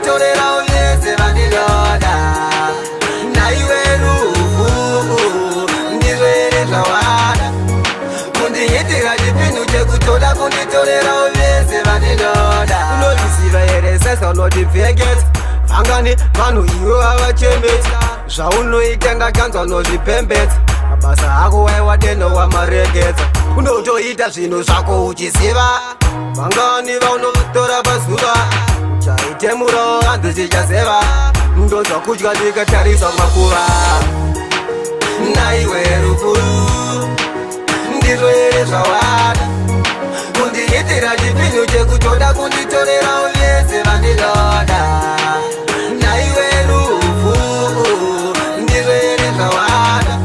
kunditorera uvyese vandinoda. Naiwe rufu ndizvere zvawada, kundiitira chipindu chekutoda kunditorera uvyese vandinoda. Unozviziva here sesa unotipfekesa vangani vanhu iwe havachembetsa, zvaunoita ngakanzwa unozvipembetsa, mabasa ako waiwa deno wamareketsa, unotoita zvinhu zvako uchiziva vangani vaunotora pazuva, chaitemurawo hanzi chichazeva, ndonzwa kudya ndikatarisa makuva. Naiwe rufu ndizvo here zvawada, kundiitira chipindu chekutoda kunditorera uvyese vandinoda. Naiwe rufu ndizvo here zvawada,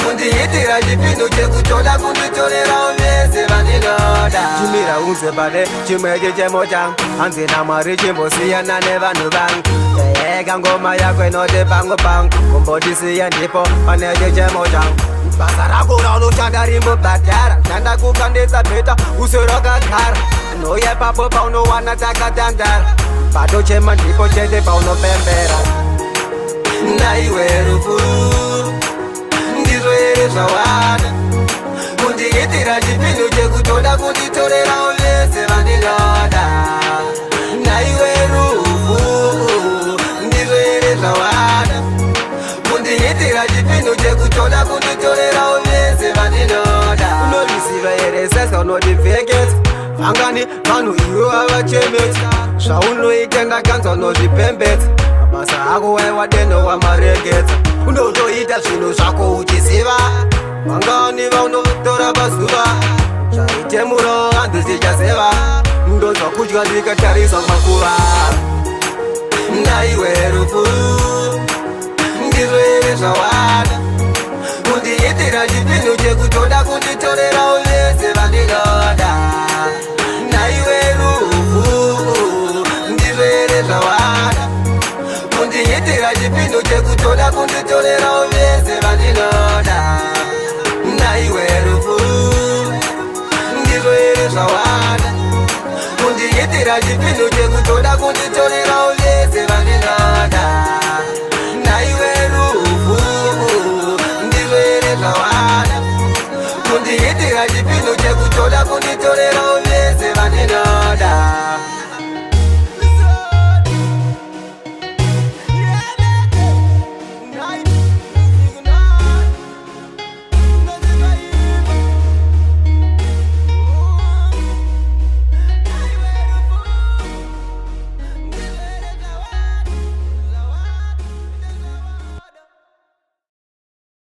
kundiitira chipindu chekutoda kunditorera uvyese vandinoda. Chimira unze pane chimweche chemota, hanzi naMwari chimbosiyana nevanhu vangu. Ega ngoma yako inoti pangu pangu, kumbotisiya ndipo paneche chemota. Basa rako raunoshanda rimbobhadhara, shanda kukandisa bheta usorokagara, nouya papo paunowana takatandara, patochema ndipo chete paunopembera. Naiwe rufu ndizvo here zvawada, kundiitira chipindu chekutoda kunditorera uvyese vandinoda. Naiwe rufu ndizvo here zvawada, kundiitira chipindu chekutoda kunditorera uvyese vandinoda. Unozviziva here sesa unotipfekesa vangani vanhu iwe havachembetsa, zvaunoita ngakanzwa unozvipembetsa, mabasa ako waiwa deno wamareketsa, unotoita zvinhu zvako uchiziva vangani vaunotora pazuva, chaitemurawo hanzi chichazeva, ndonzwa kudya ndikatarisa makuva. Naiwe rufu ndizvo here zvawada, kundiitira chipindu chekutoda kunditorera uvyese vandinoda. Naiwe rufu ndizvo here zvawada, kundiitira chipindu chekutoda kunditorera uvyese vandinoda. Naiwe rufu ndizvo here zvawada, kundiitira chipindu chekutoda kunditorera uvyese vandinoda. Naiwe rufu ndizvo here zvawada, kundiitira chipindu chekutoda kunditorera uvyese vandinoda.